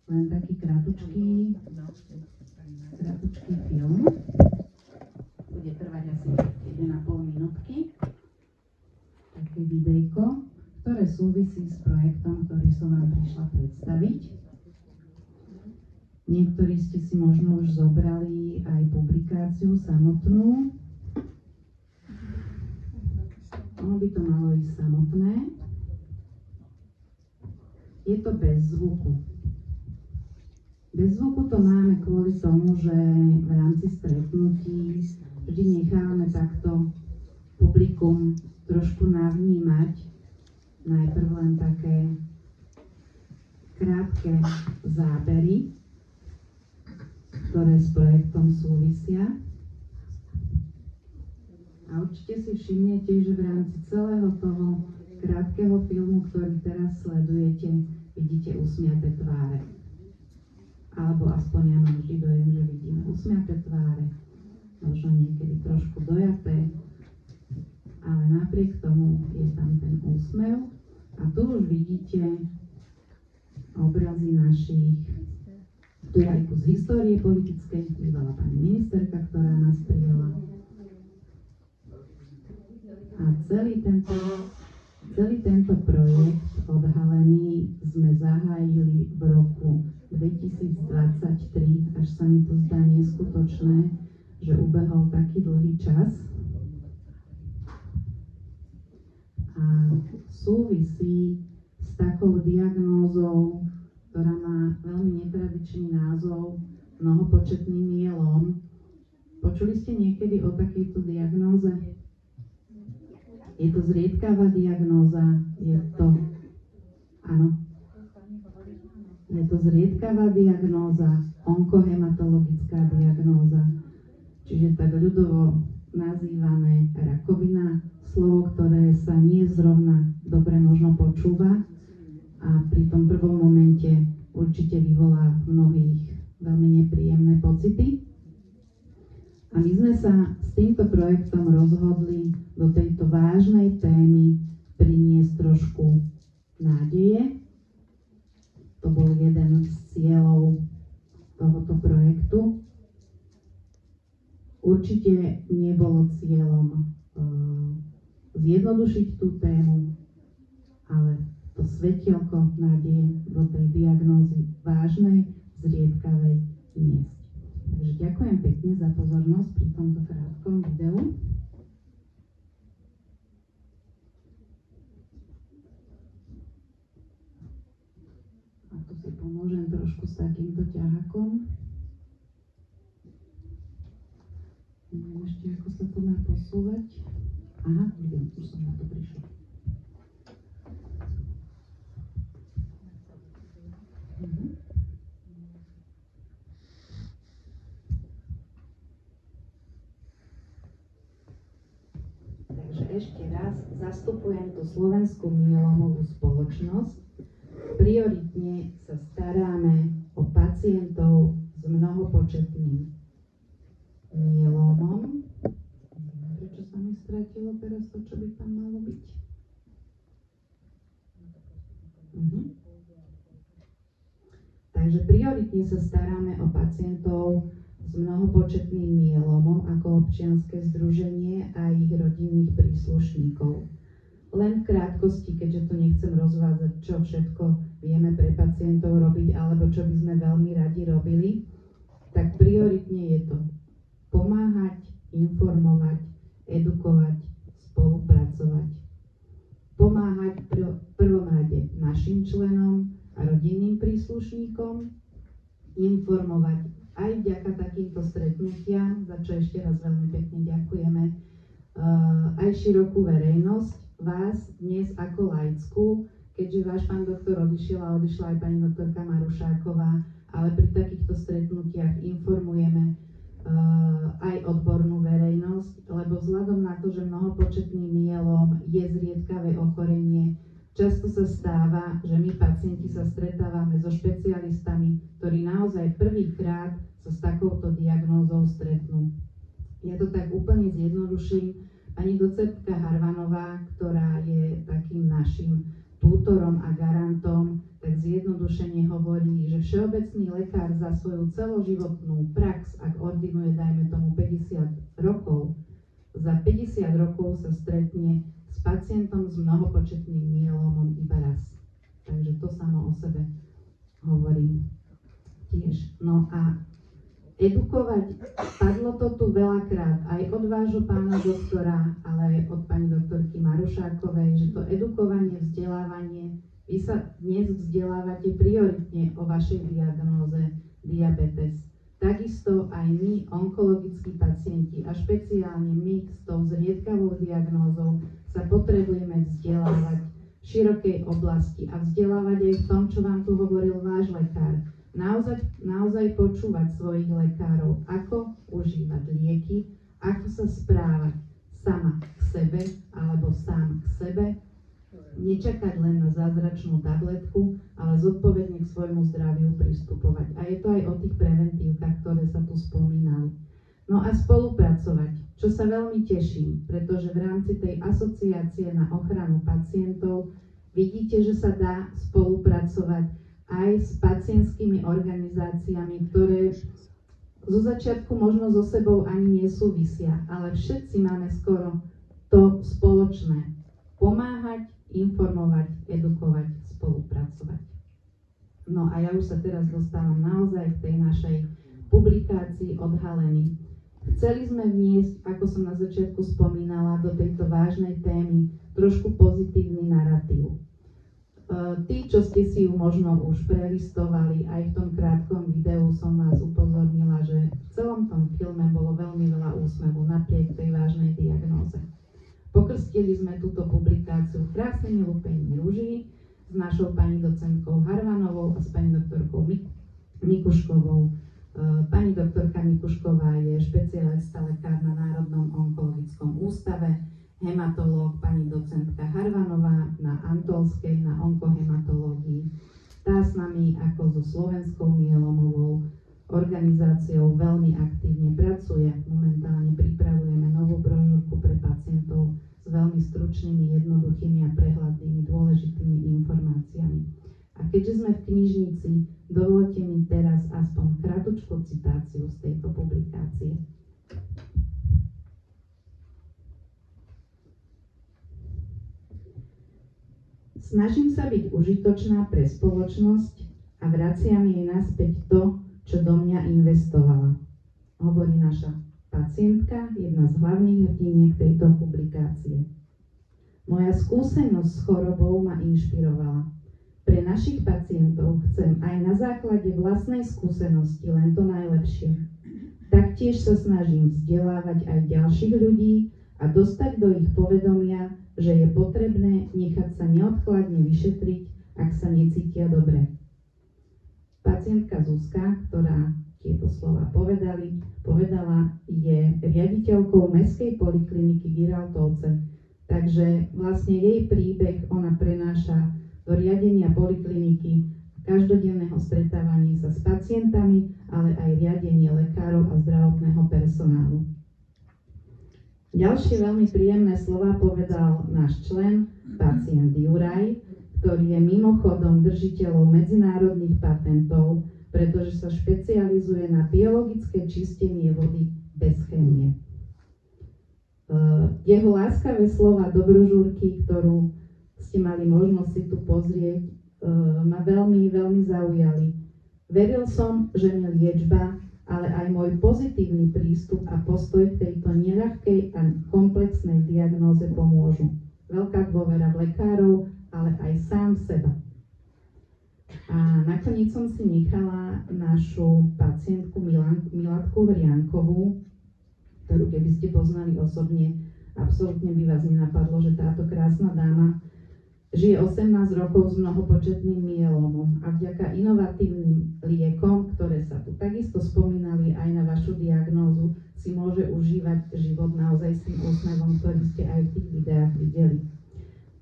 len taký kratučký film. Bude trvať asi 1,5 minútky. Také videjko, ktoré súvisí s projektom, ktorý som vám prišla predstaviť. Niektorí ste si možno už zobrali aj publikáciu samotnú. Ono by to malo ísť samotné. Je to bez zvuku. Bez zvuku to máme kvôli tomu, že v rámci stretnutí vždy nechávame takto publikum trošku navnímať. Najprv len také krátke zábery, ktoré s projektom súvisia. A určite si všimnete, že v rámci celého toho krátkeho filmu, ktorý teraz sledujete, vidíte usmiaté tváre. Alebo aspoň ja mám vždy dojem, že vidíme usmiaté tváre, možno niekedy trošku dojaté, ale napriek tomu je tam ten úsmev. A tu už vidíte obrazy našich, tu je aj kus histórie politickej, bývala pani ministerka, ktorá nás prijala. A celý tento projekt odhalený sme zahájili v roku 2023, až sa mi to zdá neskutočné, že ubehol taký dlhý čas. A súvisí s takou diagnózou, ktorá má veľmi netradičný názov, mnohopočetný myelóm. Počuli ste niekedy o takejto diagnóze? Je to zriedkavá diagnóza, je to zriedkavá diagnóza, onkohematologická diagnóza, čiže tak ľudovo nazývané rakovina, slovo, ktoré sa nie zrovna dobre možno počúva a pri tom prvom momente určite vyvolá v mnohých veľmi nepríjemné pocity. A my sme sa s týmto projektom rozhodli do tejto vážnej témy priniesť trošku nádeje. To bol jeden z cieľov tohoto projektu. Určite nebolo cieľom zjednodušiť tú tému, ale to svetielko nádeje do tej diagnózy vážnej, zriedkavej vniesť. Takže ďakujem pekne za pozornosť pri tomto krátkom videu. A tu si pomôžem trošku s takýmto ťahakom. Neviem ešte, ako sa to má posúvať. Aha, vidím, už som na to prišla. Takže ešte raz zastupujem tú Slovenskú myelomovú spoločnosť. Prioritne sa staráme o pacientov s mnohopočetným myelomom. Prečo sa mi stratilo teraz to, čo by tam malo byť? Takže prioritne sa staráme o pacientov s mnohopočetným myelomom ako občianske združenie a ich rodinných príslušníkov. Len v krátkosti, keďže tu nechcem rozvádzať, čo všetko vieme pre pacientov robiť alebo čo by sme veľmi radi robili, tak prioritne je to pomáhať, informovať, edukovať, spolupracovať. Pomáhať v prvom rade našim členom a rodinným príslušníkom, informovať aj vďaka takýmto stretnutiam, za čo ešte raz veľmi pekne ďakujeme, aj širokú verejnosť, vás dnes ako laickú, keďže váš pán doktor odišiel a odišla aj pani doktorka Marušáková, ale pri takýchto stretnutiach informujeme aj odbornú verejnosť, lebo vzhľadom na to, že mnohopočetný myelóm je zriedkavé ochorenie, často sa stáva, že my pacienti sa stretávame so špecialistami, ktorí naozaj prvýkrát sa s takouto diagnózou stretnú. Ja to tak úplne zjednoduším. Pani docentka Harvanová, ktorá je takým našim tútorom a garantom, tak zjednodušene hovorí, že všeobecný lekár za svoju celoživotnú prax, ak ordinuje, dajme tomu 50 rokov, za 50 rokov sa stretne s pacientom s mnohopočetným myelómom iba raz. Takže to samo o sebe hovorí tiež. No a edukovať, padlo to tu veľakrát aj od vášho pána doktora, ale aj od pani doktorky Marušákovej, že to edukovanie, vzdelávanie, vy sa dnes vzdelávate prioritne o vašej diagnóze diabetes. Takisto aj my, onkologickí pacienti a špeciálne my s tou zriedkavou diagnózou sa potrebujeme vzdelávať v širokej oblasti a vzdelávať aj v tom, čo vám tu hovoril váš lekár. Naozaj počúvať svojich lekárov, ako užívať lieky, ako sa správať sama k sebe alebo sám k sebe, nečakať len na zázračnú tabletku, ale zodpovedne k svojmu zdraviu pristupovať. A je to aj o tých preventívkach, ktoré sa tu spomínali. No a spolupracovať, čo sa veľmi teším, pretože v rámci tej asociácie na ochranu pacientov vidíte, že sa dá spolupracovať aj s pacientskými organizáciami, ktoré zo začiatku možno so sebou ani nesúvisia, ale všetci máme skoro to spoločné. Pomáhať, informovať, edukovať, spolupracovať. No a ja už sa teraz dostávam naozaj k tej našej publikácii Odhalený. Chceli sme vniesť, ako som na začiatku spomínala, do tejto vážnej témy trošku pozitívny narratív. Tí, čo ste si ju možno už prelistovali, aj v tom krátkom videu som vás upozornila, že v celom tom filme bolo veľmi veľa úsmevu napriek tej vážnej diagnóze. Pokrstili sme túto publikáciu Krásnymi lúpením ruží s našou pani docentkou Harvanovou a s pani doktorkou Mikuškovou. Pani doktorka Mikušková je špecialista lekár na Národnom onkologickom ústave, hematológ pani docentka Harvanová na Antolskej na onkohematológii. Tá s nami ako so Slovenskou mielomovou organizáciou veľmi aktívne pracuje. Momentálne pripravujeme novú brožúrku pre pacientov s veľmi stručnými, jednoduchými a prehľadnými, dôležitými informáciami. A keďže sme v knižnici, dovolte mi teraz aspoň kratučkú citáciu z tejto publikácie. Snažím sa byť užitočná pre spoločnosť a vraciam jej naspäť to, čo do mňa investovala. Hovorí naša pacientka, jedna z hlavných hrdiniek tejto publikácie. Moja skúsenosť s chorobou ma inšpirovala. Pre našich pacientov chcem aj na základe vlastnej skúsenosti len to najlepšie. Taktiež sa snažím vzdelávať aj ďalších ľudí a dostať do ich povedomia, že je potrebné nechať sa neodkladne vyšetriť, ak sa necítia dobre. Pacientka Zuzka, ktorá tieto slova povedala, je riaditeľkou Mestskej polikliniky Giraltovce. Takže vlastne jej príbeh ona prenáša do riadenia polikliniky, každodenného stretávania sa s pacientami, ale aj riadenie lekárov a zdravotného personálu. Ďalšie veľmi príjemné slova povedal náš člen, pacient Juraj, ktorý je mimochodom držiteľom medzinárodných patentov, pretože sa špecializuje na biologické čistenie vody bez chémie. Jeho láskavé slova do brožúrky, ktorú ste mali možnosť si tu pozrieť, ma veľmi, veľmi zaujali. Veril som, že mi liečba, ale aj môj pozitívny prístup a postoj k tejto neľahkej a komplexnej diagnóze pomôžu. Veľká dôvera v lekárov, ale aj sám seba. A nakoniec som si nechala našu pacientku Milatku Vriankovú, ktorú keby ste poznali osobne, absolútne by vás nenapadlo, že táto krásna dáma žije 18 rokov s mnohopočetným myelómom a vďaka inovatívnym liekom, ktoré sa tu takisto spomínali aj na vašu diagnózu, si môže užívať život naozaj s tým úsmevom, ktorý ste aj v tých videách videli.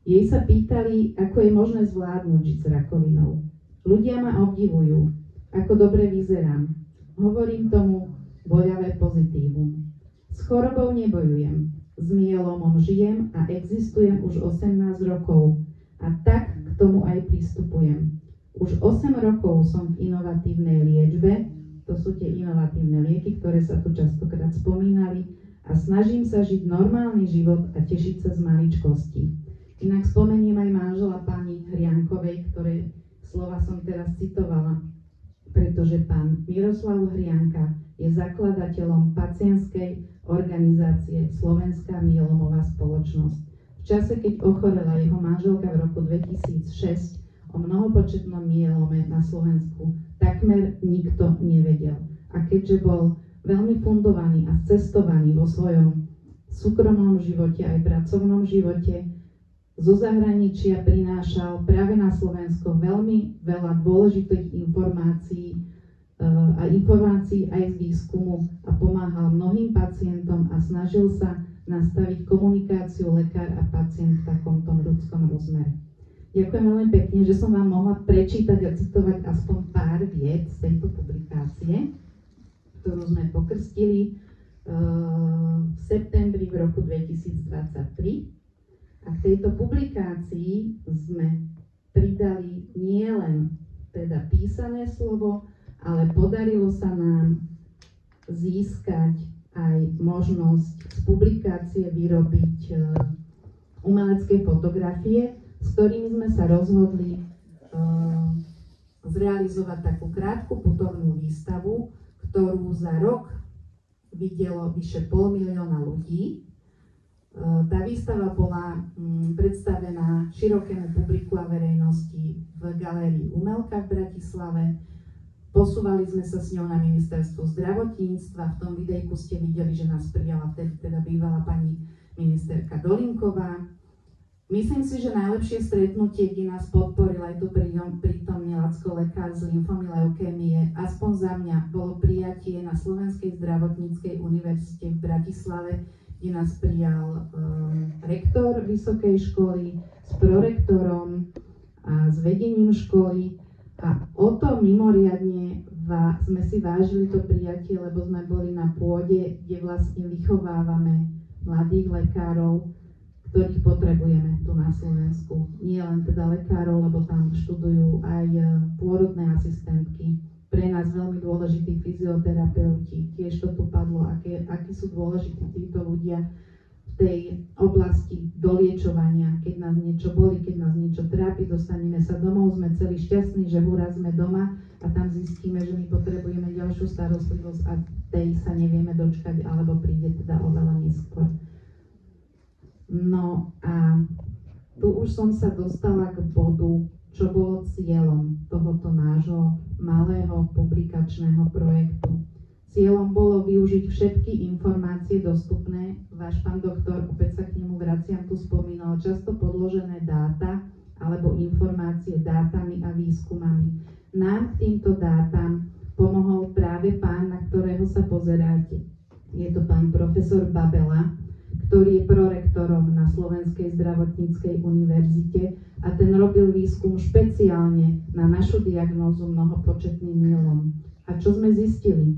Jej sa pýtali, ako je možné zvládnuť žiť s rakovinou. Ľudia ma obdivujú, ako dobre vyzerám. Hovorím tomu boľavé pozitívum. S chorobou nebojujem, s myelómom žijem a existujem už 18 rokov. A tak k tomu aj pristupujem. Už 8 rokov som v inovatívnej liečbe, to sú tie inovatívne lieky, ktoré sa tu častokrát spomínali, a snažím sa žiť normálny život a tešiť sa z maličkosti. Inak spomeniem aj manžela pani Hriankovej, ktoré slova som teraz citovala, pretože pán Miroslav Hrianka je zakladateľom pacientskej organizácie Slovenská myelomová spoločnosť. V čase, keď ochorela jeho manželka v roku 2006, o mnohopočetnom myelome na Slovensku takmer nikto nevedel. A keďže bol veľmi fundovaný a cestovaný vo svojom súkromnom živote aj pracovnom živote, zo zahraničia prinášal práve na Slovensko veľmi veľa dôležitých informácií aj z výskumu a pomáhal mnohým pacientom a snažil sa nastaviť komunikáciu lekár a pacient v takomto ľudskom rozmere. Ďakujem veľmi pekne, že som vám mohla prečítať a citovať aspoň pár vied z tejto publikácie, ktorú sme pokrstili v septembri v roku 2023. A k tejto publikácii sme pridali nielen teda písané slovo, ale podarilo sa nám získať aj možnosť z publikácie vyrobiť umelecké fotografie, s ktorými sme sa rozhodli zrealizovať takú krátku putovnú výstavu, ktorú za rok videlo vyše 500 000 ľudí. Tá výstava bola predstavená širokému publiku a verejnosti v galérii Umelka v Bratislave. Posúvali sme sa s ňou na ministerstvo zdravotníctva. V tom videjku ste videli, že nás prijala vtedy teda bývalá pani ministerka Dolinková. Myslím si, že najlepšie stretnutie, kde nás podporil aj tu prítomný Lacko-lekár z lymfómy leukémie, aspoň za mňa, bolo prijatie na Slovenskej zdravotníckej univerzite v Bratislave, kde nás prijal rektor vysokej školy s prorektorom a s vedením školy. A o to mimoriadne sme si vážili to prijatie, lebo sme boli na pôde, kde vlastne vychovávame mladých lekárov, ktorých potrebujeme tu na Slovensku. Nie len teda lekárov, lebo tam študujú aj pôrodné asistentky. Pre nás veľmi dôležití fyzioterapeuti. Tiež to tu padlo, akí sú dôležití títo ľudia v tej oblasti doliečovania. Keď nás niečo bolí, keď nás niečo trápi, dostaneme sa domov, sme celí šťastní, že hurá, sme doma a tam zistíme, že my potrebujeme ďalšiu starostlivosť a tej sa nevieme dočkať, alebo príde teda oveľa neskôr. No a tu už som sa dostala k bodu, čo bolo cieľom tohoto nášho malého publikačného projektu. Cieľom bolo využiť všetky informácie dostupné. Váš pán doktor, opäť sa k nemu vraciam, tu spomínal často podložené dáta alebo informácie dátami a výskumami. Nám k týmto dátam pomohol práve pán, na ktorého sa pozeráte. Je to pán profesor Babela, ktorý je prorektorom na Slovenskej zdravotníckej univerzite a ten robil výskum špeciálne na našu diagnózu mnohopočetný myelom. A čo sme zistili?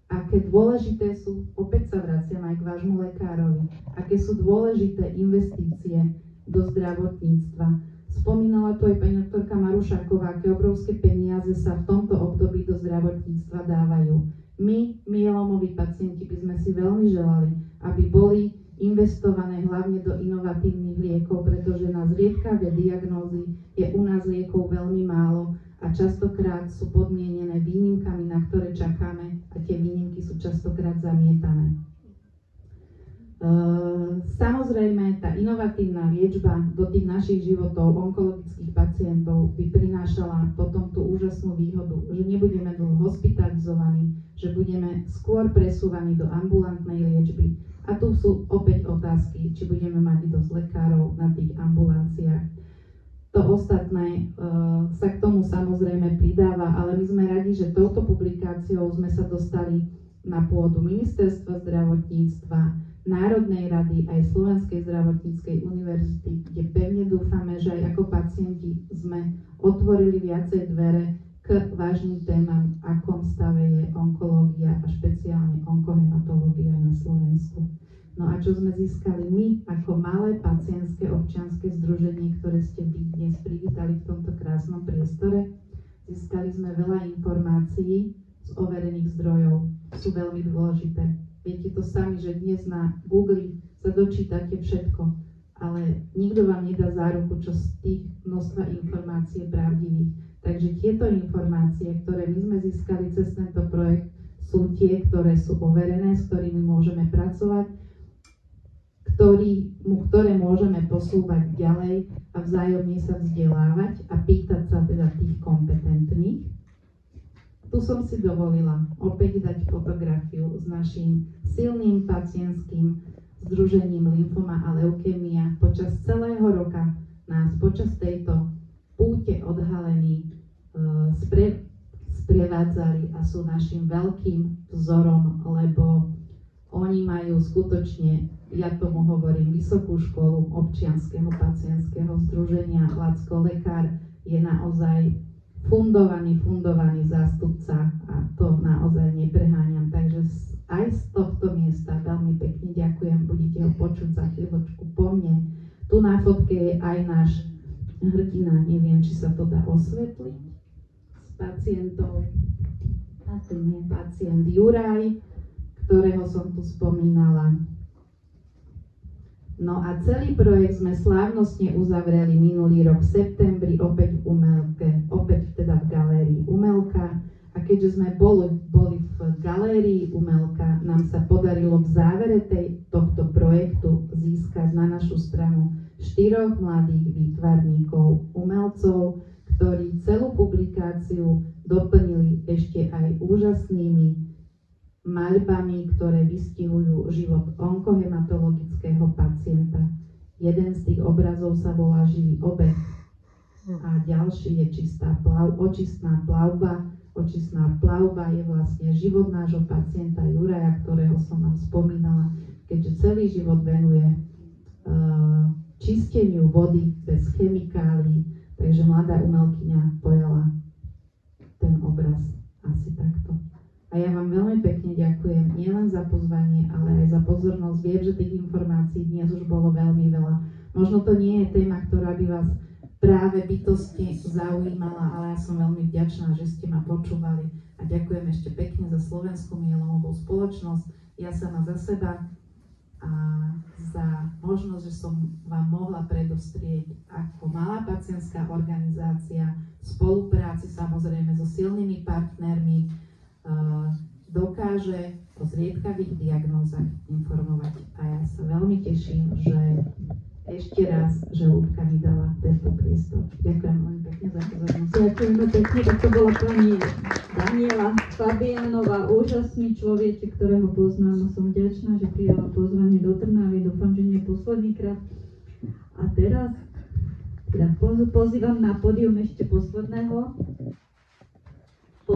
Aké dôležité sú, opäť sa vraciam aj k vášmu lekárovi, aké sú dôležité investície do zdravotníctva. Spomínala tu aj pani doktorka Marušáková, aké obrovské peniaze sa v tomto období do zdravotníctva dávajú. My, myelomoví pacienti, by sme si veľmi želali, aby boli investované hlavne do inovatívnych liekov, pretože na zriedkavé diagnózy je u nás liekov veľmi málo a častokrát sú podmienené výnimkami, na ktoré čakáme a tie výnimky sú častokrát zamietané. Samozrejme, tá inovatívna liečba do tých našich životov onkologických pacientov by prinášala potom tú úžasnú výhodu, že nebudeme dlho hospitalizovaní, že budeme skôr presúvaní do ambulantnej liečby. A tu sú opäť otázky, či budeme mať dosť lekárov na tých ambulanciách. To ostatné sa k tomu samozrejme pridáva, ale my sme radi, že touto publikáciou sme sa dostali na pôdu Ministerstva zdravotníctva, Národnej rady aj Slovenskej zdravotníckej univerzity, kde pevne dúfame, že aj ako pacienti sme otvorili viacej dvere k vážnym témam, akom stave je onkológia a špeciálne onkohematológia na Slovensku. No a čo sme získali my ako malé pacientské občianske združenie, ktoré ste vy dnes privítali v tomto krásnom priestore? Získali sme veľa informácií z overených zdrojov. Sú veľmi dôležité. Viete to sami, že dnes na Google sa dočítate všetko, ale nikto vám nedá záruku, čo z tých množstva informácií je pravdivých. Takže tieto informácie, ktoré my sme získali cez tento projekt, sú tie, ktoré sú overené, s ktorými môžeme pracovať, ktoré môžeme posúvať ďalej a vzájomne sa vzdelávať a pýtať sa teda tých kompetentných. Tu som si dovolila opäť dať fotografiu s našim silným pacientským združením Lymfoma a leukémia. Počas celého roka nás počas tejto púte odhalení sprevádzali a sú našim veľkým vzorom, lebo oni majú skutočne, ja tomu hovorím, vysokú školu občianskeho pacientského združenia. Lacko lekár je naozaj fundovaný zástupca a to naozaj nepreháňam. Takže aj z tohto miesta veľmi pekne ďakujem, budete ho počuť za chvíľočku po mne. Tu na fotke je aj náš hrdina, neviem, či sa to dá osvetliť, s pacientov. Asi nie, pacient Juraj, ktorého som tu spomínala. No a celý projekt sme slávnostne uzavreli minulý rok v septembri, opäť v Umelke, opäť teda v galérii Umelka. A keďže sme boli v galérii Umelka, nám sa podarilo v závere tohto projektu získať na našu stranu 4 mladých výtvarníkov, umelcov, ktorí celú publikáciu doplnili ešte aj úžasnými maľbami, ktoré vystihujú život onkohematologického pacienta. Jeden z tých obrazov sa volá Živý obeh a ďalší je očistná plavba. Očistná plavba je vlastne život nášho pacienta Juraja, ktorého som vám spomínala, keďže celý život venuje čisteniu vody bez chemikálií, takže mladá umelkyňa pojala ten obraz asi takto. A ja vám veľmi pekne ďakujem nielen za pozvanie, ale aj za pozornosť. Viem, že tých informácií dnes už bolo veľmi veľa. Možno to nie je téma, ktorá by vás práve bytostne zaujímala, ale ja som veľmi vďačná, že ste ma počúvali. A ďakujem ešte pekne za Slovenskú mielomovú spoločnosť, ja sama za seba a za možnosť, že som vám mohla predostrieť ako malá pacientská organizácia v spolupráci samozrejme so silnými partnermi dokáže o zriedkavých diagnózach informovať. A ja sa veľmi teším, že ešte raz, že Ľudka mi dala tento priestor. Ďakujem veľmi pekne za pozornosť. Ďakujeme pekne, tak to bola pani Daniela Fabiánová, úžasný človeček, ktorého poznám a som vďačná, že prijala pozvanie do Trnavy. Dúfam, že nie posledný krát. A teraz teda pozývam na pódium ešte posledného